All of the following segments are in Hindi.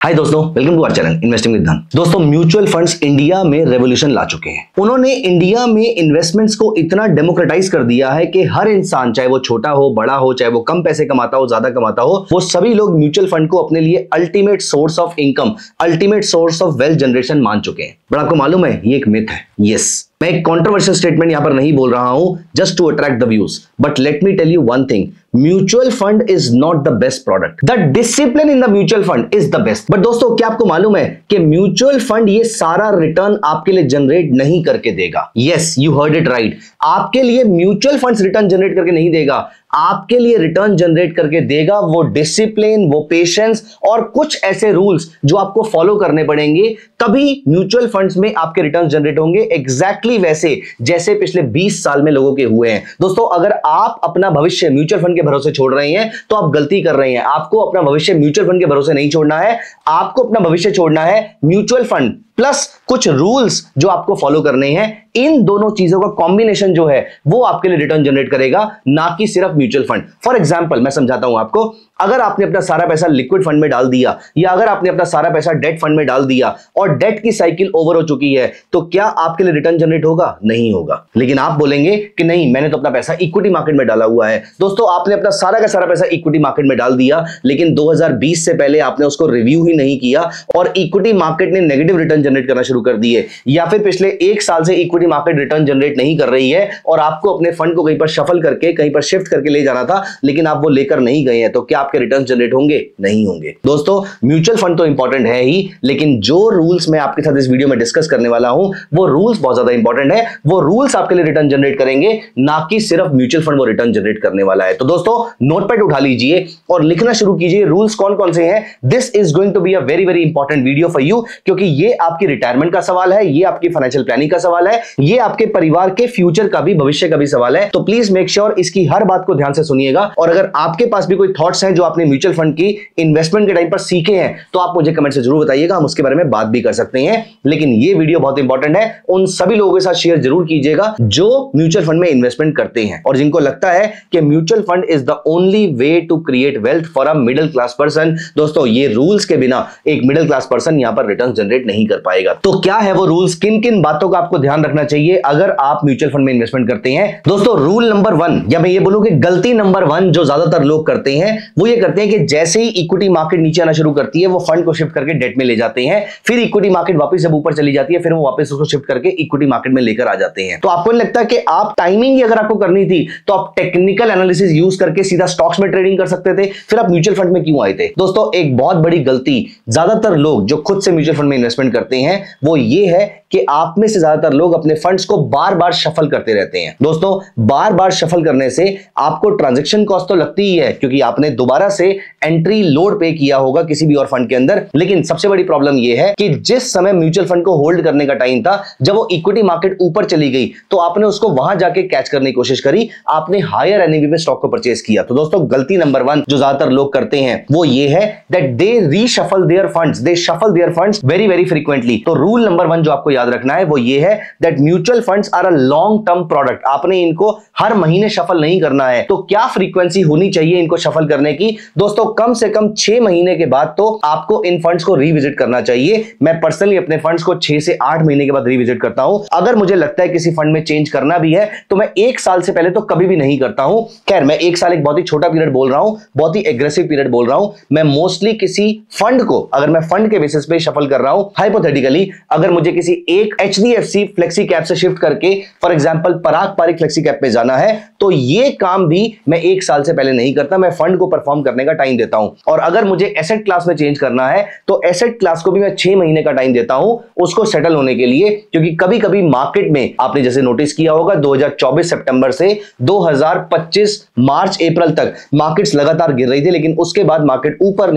हाय दोस्तों, welcome to our channel investing with Dhan. दोस्तों, म्यूचुअल फंड्स इंडिया में रेवोल्यूशन ला चुके हैं। उन्होंने इंडिया में इन्वेस्टमेंट्स को इतना डेमोक्रेटाइज कर दिया है कि हर इंसान, चाहे वो छोटा हो बड़ा हो, चाहे वो कम पैसे कमाता हो ज्यादा कमाता हो, वो सभी लोग म्यूचुअल फंड को अपने लिए ultimate source of income, ultimate source of wealth generation मान चुके हैं। बट आपको मालूम है ये एक मिथ है। यस, मैं एक कंट्रोवर्शियल स्टेटमेंट यहां पर नहीं बोल रहा हूं just to attract the views, but let me tell you one thing, mutual fund is not the best product, the discipline in the mutual fund is the best. But दोस्तों, क्या आपको मालूम है कि म्यूचुअल फंड ये सारा रिटर्न आपके लिए जनरेट नहीं करके देगा? Yes, you heard it right, आपके लिए म्यूचुअल फंड्स रिटर्न जनरेट करके नहीं देगा। आपके लिए रिटर्न जनरेट करके देगा वो डिसिप्लिन, वो पेशेंस और कुछ ऐसे रूल्स जो आपको फॉलो करने पड़ेंगे, तभी म्यूचुअल फंड्स में आपके रिटर्न जनरेट होंगे, एग्जैक्टली वैसे जैसे पिछले 20 साल में लोगों के हुए हैं। दोस्तों, अगर आप अपना भविष्य म्यूचुअल फंड के भरोसे छोड़ रहे हैं तो आप गलती कर रहे हैं। आपको अपना भविष्य म्यूचुअल फंड के भरोसे नहीं छोड़ना है, आपको अपना भविष्य छोड़ना है म्यूचुअल फंड प्लस कुछ रूल्स जो आपको फॉलो करने हैं। इन दोनों चीजों का कॉम्बिनेशन जो है वो आपके लिए रिटर्न जनरेट करेगा, ना कि सिर्फ म्यूचुअल फंड। फॉर एग्जांपल मैं समझाता हूं आपको, अगर आपने अपना सारा पैसा लिक्विड फंड में डाल दिया या अगर आपने अपना सारा पैसा डेट फंड में डाल दिया और डेट की साइकिल ओवर हो चुकी है, तो क्या आपके लिए रिटर्न जनरेट होगा? नहीं होगा। लेकिन आप बोलेंगे कि नहीं, मैंने तो अपना पैसा इक्विटी मार्केट में डाला हुआ है। दोस्तों, आपने अपना सारा का सारा पैसा इक्विटी मार्केट में डाल दिया, लेकिन 2020 से पहले आपने उसको रिव्यू ही नहीं किया और इक्विटी मार्केट ने नेगेटिव रिटर्न जनरेट करना शुरू कर दिए, या फिर पिछले 1 साल से इक्विटी मार्केट रिटर्न जनरेट नहीं कर रही है और आपको अपने फंड को कहीं पर शफल करके, कहीं पर शिफ्ट करके ले जाना था, लेकिन आप वो लेकर नहीं गए हैं, तो क्या आपके रिटर्न जनरेट होंगे? नहीं होंगे। दोस्तों, म्यूचुअल फंड तो इंपॉर्टेंट है ही, लेकिन जो रूल्स मैं आपके साथ इस वीडियो में डिस्कस करने वाला हूं वो रूल्स बहुत ज्यादा इंपॉर्टेंट है। वो रूल्स आपके लिए रिटर्न जनरेट करेंगे, ना कि सिर्फ म्यूचुअल फंड वो रिटर्न जनरेट करने वाला है। तो दोस्तों, नोटपैड उठा लीजिए और लिखना शुरू कीजिए रूल्स कौन कौन से हैं। This is going to be a very very important video for you, क्योंकि ये आपकी रिटायरमेंट का सवाल है, ये आपकी फाइनेंशियल प्लानिंग का सवाल है, ये आपके परिवार के फ्यूचर का भी, भविष्य का भी सवाल है। तो प्लीज मेक श्योर इसकी हर बात को ध्यान से सुनिएगा। और अगर आपके पास भी कोई थॉट्स हैं जो आपने म्यूचुअल फंड की इन्वेस्टमेंट के टाइम पर सीखे हैं, तो आप मुझे कमेंट से जरूर बताइएगा, हम उसके बारे में बात भी कर सकते हैं। लेकिन ये वीडियो बहुत इंपॉर्टेंट है, उन सभी लोगों के साथ शेयर जरूर कीजिएगा जो म्यूचुअल फंड में इन्वेस्टमेंट करते हैं और जिनको लगता है कि mutual fund is the only way to create wealth for a middle class person. दोस्तों, ये रूल्स के बिना एक मिडिल क्लास पर्सन यहां पर रिटर्न जनरेट नहीं कर पाएगा। तो क्या है वो रूल्स, किन किन बातों का आपको ध्यान रखना चाहिए अगर आप म्यूचुअल फंड में इन्वेस्टमेंट करते हैं? दोस्तों, रूल नंबर 1, या मैं ये बोलूं कि गलती नंबर 1 जो ज्यादातर लोग करते हैं, वो ये करते हैं कि जैसे ही इक्विटी मार्केट नीचे आना शुरू करती है, वो फंड को शिफ्ट करके डेट में ले जाते हैं। फिर इक्विटी मार्केट वापस जब ऊपर चली जाती है, फिर वो वापस उसको शिफ्ट करके इक्विटी मार्केट में लेकर आ जाते हैं। तो आपको नहीं लगता कि आप टाइमिंग ही अगर आपको करनी थी तो आप टेक्निकल एनालिसिस यूज करके सीधा स्टॉक्स में ट्रेडिंग कर सकते थे? फिर आप म्यूचुअल फंड में क्यों आए थे? दोस्तों, एक बहुत बड़ी गलती ज्यादातर लोग जो खुद से म्यूचुअल फंड में इन्वेस्टमेंट करते हैं वो ये है कि आप में से ज्यादातर लोग अपने फंड्स को बार बार शफल करते रहते हैं। दोस्तों, बार बार शफल करने से आपको ट्रांजैक्शन कॉस्ट तो लगती ही है, क्योंकि आपने दोबारा से एंट्री लोड पे किया होगा किसी भी और फंड के अंदर। लेकिन सबसे बड़ी प्रॉब्लम यह है कि जिस समय म्यूचुअल फंड को होल्ड करने का टाइम था, जब वो इक्विटी मार्केट ऊपर चली गई, तो आपने उसको वहां जाके कैच करने की कोशिश करी, आपने हायर एनएवी पे स्टॉक को परचेज किया। तो दोस्तों, गलती नंबर 1 जो ज्यादातर लोग करते हैं वो ये है that they reshuffle their funds, they shuffle their funds very very frequently. तो रूल नंबर 1 जो आपको याद रखना है वो ये है that mutual funds are a long term product. आपने इनको हर महीने शफल नहीं करना है। तो क्या फ्रीक्वेंसी होनी चाहिए इनको शफल करने की? दोस्तों, कम से कम 6 महीने के बाद तो आपको इन फंड्स को रिविजिट करना चाहिए। मैं पर्सनली अपने फंड्स को 6 से 8 महीने के बाद रिविजिट करता हूं। अगर मुझे लगता है किसी फंड में चेंज करना भी है तो मैं 1 साल से पहले तो कभी भी नहीं करता हूं। खैर, मैं 1 साल एक बहुत ही छोटा पीरियड बोल रहा हूं, बहुत ही एग्रेसिव पीरियड बोल रहा हूं। मैं मोस्टली किसी फंड को, अगर मैं फंड के बेसिस पे शफल कर रहा हूं, हाइपोथेटिकली अगर मुझे किसी एक HDFC फ्लेक्सी कैप से शिफ्ट करके for example Parag Parikh flexi cap पे जाना है, तो ये काम भी मैं 1 साल से पहले नहीं करता। मैं फंड को परफॉर्म करने का टाइम देता हूं। और अगर मुझे एसेट क्लास में चेंज करना है तो एसेट क्लास को भी मैं 6 महीने का टाइम देता हूं उसको सेटल होने के लिए, क्योंकि कभी कभी मार्केट में आपने जैसे नोटिस किया होगा 2024 सितंबर से 2025 मार्च अप्रैल तक मार्केट्स लगातार गिर रही थी, लेकिन उसके बाद मार्केट ऊपर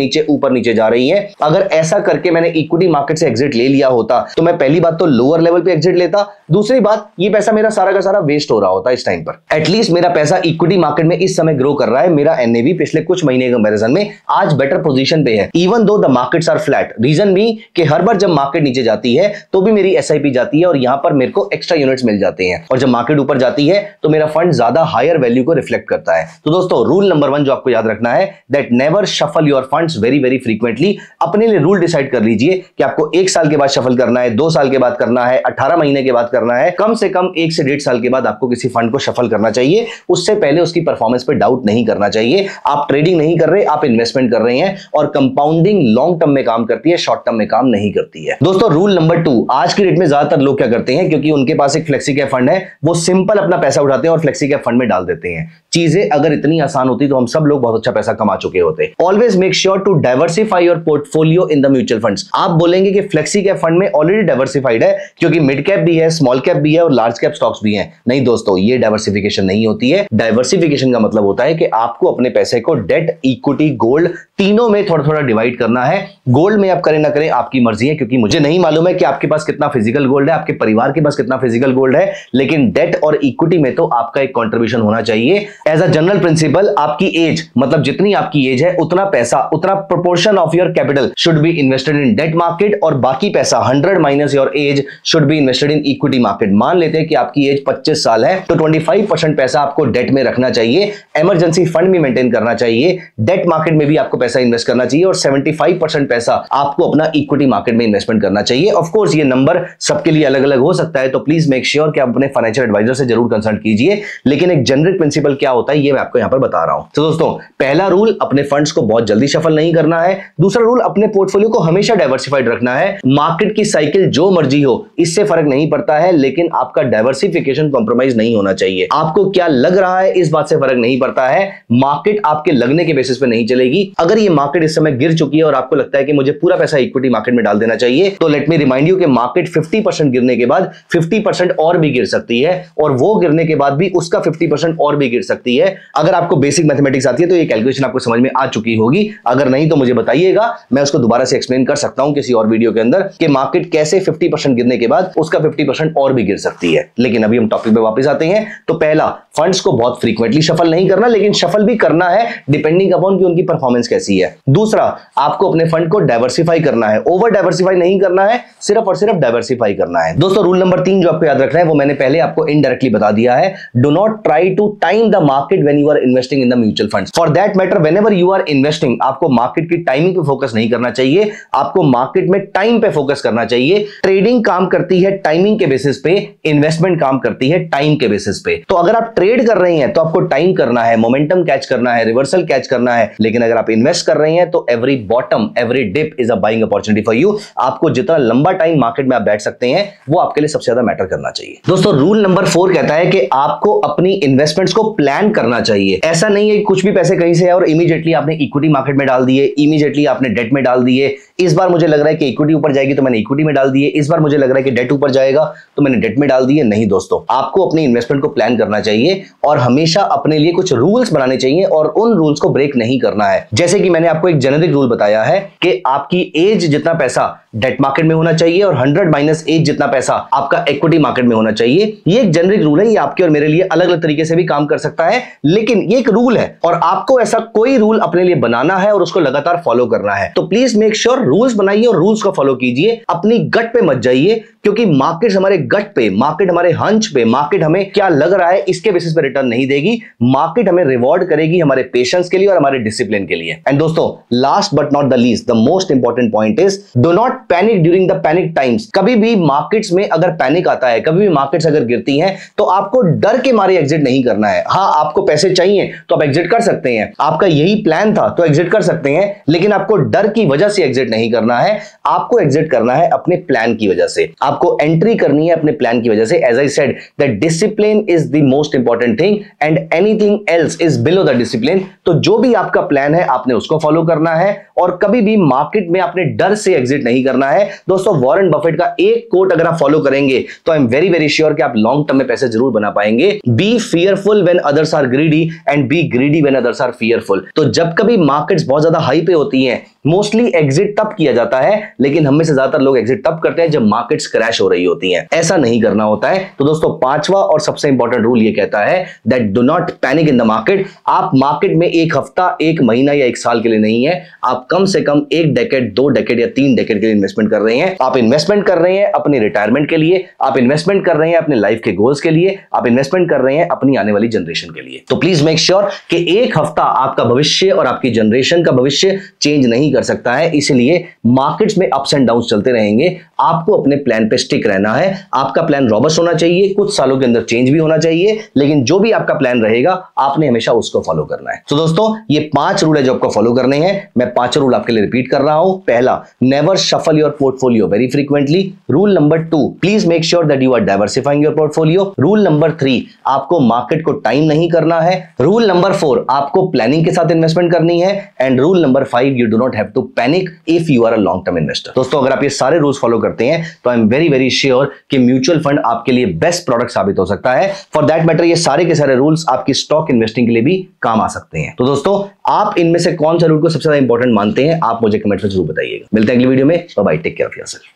नीचे जा रही है। अगर ऐसा करके मैंने इक्विटी मार्केट से एग्जिट ले लिया होता तो मैं पहली बात तो तो लोअर लेवल पे एग्जिट लेता, दूसरी बात ये पैसा मेरा सारा का सारा वेस्ट हो रहा होता इस टाइम पर। एटलीस्ट मेरा पैसा इक्विटी मार्केट में इस समय ग्रो कर रहा है, मेरा एनएवी पिछले कुछ महीने के कंपैरिजन में आज बेटर पोजीशन पे है, even though the markets are flat. Reason भी कि हर बार जब मार्केट नीचे जाती है तो भी मेरी एसआईपी जाती है और यहां पर मेरे को एक्स्ट्रा यूनिट्स मिल जाते हैं, और जब मार्केट ऊपर जाती है तो मेरा फंड ज्यादा हायर वैल्यू को रिफ्लेक्ट करता है। तो दोस्तों रूल नंबर 1 जो आपको याद रखना है, that never shuffle your funds very very frequently. अपने लिए रूल डिसाइड कर लीजिए कि आपको 1 साल के बाद शफल करना है, 2 साल के बाद करना है, 18 महीने के बाद करना है, कम से कम 1 से 1.5 साल के बाद आपको किसी फंड को शफल करना चाहिए। उससे पहले उसकी परफॉर्मेंस पे डाउट नहीं करना चाहिए। आप ट्रेडिंग नहीं कर रहे, आप इन्वेस्टमेंट कर रहे हैं, और कंपाउंडिंग लॉन्ग टर्म में काम करती है, शॉर्ट टर्म में काम नहीं करती है। दोस्तों रूल नंबर 2, आज की डेट में ज्यादातर लोग क्या करते हैं, क्योंकि उनके पास एक फ्लेक्सी कैप फंड है, वो सिंपल अपना पैसा उठाते हैं और फ्लेक्सी कैप फंड में डाल देते हैं। चीजें अगर इतनी आसान होती तो हम सब लोग बहुत अच्छा पैसा कमा चुके होते। Always make sure to diversify your portfolio in the mutual funds. आप बोलेंगे कि फ्लेक्सी कैप फंड में ऑलरेडी डाइवर्सिफाइड है, क्योंकि मिड कैप भी है, स्मॉल कैप भी है और लार्ज कैप स्टॉक्स भी हैं। नहीं दोस्तों, ये डाइवर्सिफिकेशन नहीं होती है। डाइवर्सिफिकेशन का मतलब होता है कि आपको अपने पैसे को डेट, इक्विटी, गोल्ड तीनों में थोड़ा थोड़ा डिवाइड करना है। गोल्ड में आप करें ना करें आपकी मर्जी है, क्योंकि मुझे नहीं मालूम है कि आपके पास कितना फिजिकल गोल्ड है, आपके परिवार के पास कितना फिजिकल गोल्ड है, लेकिन डेट और इक्विटी में तो आपका एक कंट्रीब्यूशन होना चाहिए। एज अ जनरल प्रिंसिपल, आपकी एज, मतलब जितनी आपकी एज है उतना पैसा, उतना proportion of your capital should be invested in debt market, और बाकी पैसा 100 minus your age should be invested in equity market. मान लेते हैं कि आपकी एज 25 साल है, तो 25% पैसा आपको डेट में रखना चाहिए, इमरजेंसी फंड भी मेंटेन करना चाहिए, डेट मार्केट में भी आपको पैसा इन्वेस्ट करना चाहिए, और 75% पैसा आपको अपना इक्विटी मार्केट में इन्वेस्टमेंट करना चाहिए। ऑफ कोर्स ये नंबर सबके लिए अलग अलग हो सकता है, तो प्लीज मेक श्योर कि आप अपने फाइनेंशियल एडवाइजर से जरूर कंसल्ट कीजिए, लेकिन एक जनरिक प्रिंसिपल क्या होता है ये मैं आपको यहां पर बता रहा हूं। तो दोस्तों पहला रूल, अपने फंड्स को बहुत जल्दी शफल नहीं करना है। दूसरा रूल, अपने पोर्टफोलियो को हमेशा डाइवर्सिफाइड रखना है। मार्केट की साइकिल जो मर्जी हो, इससे फर्क नहीं पड़ता है, लेकिन आपका डाइवर्सिफिकेशन कॉम्प्रोमाइज नहीं होना चाहिए। आपको क्या लग रहा है इस बात से फर्क नहीं पड़ता है, मार्केट आपके लगने के बेसिस पे नहीं चलेगी। अगर ये मार्केट इस समय गिर चुकी है और आपको लगता है कि मुझे पूरा पैसा इक्विटी मार्केट में डाल देना चाहिए, तो लेट मी रिमाइंड यू कि मार्केट 50% गिरने के बाद 50% और भी गिर सकती है, और वो गिरने के बाद भी उसका 50% और भी गिर सकती है। अगर आपको बेसिक मैथमेटिक्स आती है तो ये कैलकुलेशन आपको समझ में आ चुकी होगी, अगर नहीं तो मुझे बताइएगा, मैं उसको दोबारा से एक्सप्लेन कर सकता हूं किसी और वीडियो के अंदर कि मार्केट कैसे 50% गिरने के बाद उसका 50% और भी गिर सकती है। लेकिन अभी हम टॉपिक पे वापस आते हैं। तो पहला, फंड्स को बहुत फ्रीक्वेंटली शफल नहीं करना, लेकिन शफल भी करना है डिपेंडिंग अपॉन कि उनकी परफॉर्मेंस कैसी है। दूसरा, आपको अपने फंड को डाइवर्सिफाई करना है, ओवर डाइवर्सिफाई नहीं करना है, सिर्फ और सिर्फ डाइवर्सिफाई करना है। दोस्तों रूल नंबर 3 जो आपको याद रखना है वो मैंने पहले आपको इनडायरेक्टली बता दिया है। Do not try to time the market when you are investing in the mutual funds. For that matter, whenever you are investing, आपको मार्केट की टाइमिंग पे फोकस नहीं करना चाहिए, आपको मार्केट में टाइम पे फोकस करना चाहिए। ट्रेडिंग काम करती है टाइमिंग के बेसिस पे, इन्वेस्टमेंट काम करती है टाइम के बेसिस पे। तो अगर आप ट्रेड कर रहे हैं तो आपको टाइम करना है, मोमेंटम कैच करना है, रिवर्सल कैच करना है, लेकिन अगर आप इन्वेस्ट कर रहे हैं तो every bottom, every dip is a buying opportunity for you. आपको जितना लंबा टाइम मार्केट में आप बैठ सकते हैं वो आपके लिए सबसे ज्यादा मैटर करना चाहिए। दोस्तों रूल नंबर 4 कहता है कि आपको अपनी इन्वेस्टमेंट्स को प्लान करना चाहिए। ऐसा नहीं है कि कुछ भी पैसे कहीं से है और इमीडिएटली आपने इक्विटी मार्केट में डाल दिए, इमीडिएटली आपने डेट में डाल दिए। इस बार मुझे लग रहा है कि इक्विटी ऊपर जाएगी तो मैंने इक्विटी में डाल दिए, इस बार मुझे लग रहा है कि डेट ऊपर जाएगा तो मैंने डेट में डाल दिए। नहीं दोस्तों, आपको अपनी इन्वेस्टमेंट को प्लान करना चाहिए और हमेशा अपने लिए कुछ रूल्स बनाने चाहिए और उन रूल्स को ब्रेक नहीं करना है। जैसे कि मैंने आपको एक जेनेरिक रूल बताया है कि आपकी एज जितना पैसा डेट मार्केट में होना चाहिए और 100 माइनस एज जितना पैसा आपका इक्विटी मार्केट में होना चाहिए। ये एक जेनेरिक रूल है, ये आपके और मेरे लिए अलग अलग तरीके से भी काम कर सकता है, लेकिन ये एक रूल है और आपको ऐसा कोई रूल अपने लिए बनाना है और उसको लगातार फॉलो करना है। तो प्लीज मेक श्योर रूल्स बनाइए और रूल्स को फॉलो कीजिए, अपनी गट पे मत जाइए, क्योंकि मार्केट हमारे गट पे, मार्केट हमारे हंच पे, मार्केट हमें क्या लग रहा है इसके बेसिस पे रिटर्न नहीं देगी। मार्केट हमें रिवॉर्ड करेगी हमारे पेशेंस के लिए और हमारे डिसिप्लिन के लिए। एंड दोस्तों last but not the least, the most important point is do not panic during the panic times. कभी भी मार्केट्स में अगर पैनिक आता है, कभी भी मार्केट्स अगर गिरती हैं, तो आपको डर के मारे एग्जिट नहीं करना है। हाँ, आपको पैसे चाहिए तो आप एग्जिट कर सकते हैं, आपका यही प्लान था तो एग्जिट कर सकते हैं, लेकिन आपको डर की वजह से एग्जिट नहीं करना है। आपको एग्जिट करना है अपने प्लान की वजह से, आपको एंट्री करनी है अपने प्लान की वजह से। As I said that discipline is the most important thing and anything else is below the discipline. तो जो भी आपका प्लान है आपने उसको फॉलो करना है और कभी भी मार्केट में आपने डर से एग्जिट नहीं करना है। दोस्तों वॉरेन बफेट का एक कोट अगर आप फॉलो करेंगे तो I am very very sure कि आप लॉन्ग टर्म में पैसे जरूर बना पाएंगे। Be fearful when others are greedy and be greedy when others are fearful. तो जब कभी मार्केट्स बहुत ज्यादा हाई पे होती हैं, मोस्टली एग्जिट तब किया जाता है, लेकिन हम में से ज्यादातर लोग एग्जिट तब करते हैं जब मार्केट्स क्रैश हो रही होती हैं। ऐसा नहीं करना होता है। तो दोस्तों, पांचवा और सबसे इंपॉर्टेंट रूल ये कहता है that do not panic in the market. आप मार्केट में एक हफ्ता, एक महीना या एक साल के लिए नहीं है, आप कम से कम 1 डेकेड, 2 डेकेड या 3 डेकेड के लिए इन्वेस्टमेंट कर रहे हैं। आप इन्वेस्टमेंट कर रहे हैं अपनी रिटायरमेंट के लिए, आप इन्वेस्टमेंट कर रहे हैं अपने लाइफ के गोल्स के लिए, आप इन्वेस्टमेंट कर रहे हैं अपनी आने वाली जनरेशन के लिए। तो प्लीज मेक श्योर कि एक हफ्ता आपका भविष्य और आपकी जनरेशन का भविष्य चेंज नहीं कर सकता है। इसलिए मार्केट्स में अप्स एंड डाउन्स चलते रहेंगे, आपको अपने प्लान पे स्टिक रहना है। आपका प्लान रॉबस्ट होना चाहिए, कुछ सालों के अंदर चेंज भी होना चाहिए, लेकिन जो भी आपका प्लान रहेगा आपने हमेशा उसको फॉलो करना है। तो दोस्तों, ये 5 रूल है जो आपको फॉलो करने हैं। मैं 5 रूल आपके लिए रिपीट कर रहा हूं। पहला, never shuffle your portfolio very frequently. Rule number 2, please make sure that you are diversifying your portfolio. Rule number 3, आपको मार्केट को टाइम नहीं करना है। रूल नंबर 4, आपको प्लानिंग के साथ इन्वेस्टमेंट करनी है। And rule number 5, you do not have to panic if you are a long term investor. दोस्तों, अगर आप ये सारे रूल्स फॉलो करते हैं तो I am very very sure कि म्यूचुअल फंड आपके लिए बेस्ट प्रोडक्ट साबित हो सकता है। फॉर दैट मैटर, ये सारे के सारे रूल्स आपकी स्टॉक इन्वेस्टिंग के लिए भी काम आ सकते हैं। तो दोस्तों, आप इनमें से कौन सा रूल को सबसे ज्यादा इंपॉर्टेंट मानते हैं, आप मुझे कमेंट में जरूर बताइएगा। मिलते हैं अगली वीडियो में। Bye bye, take care of yourself.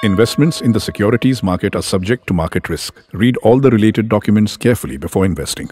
Investments in the securities market are subject to market risk. Read all the related documents carefully before investing.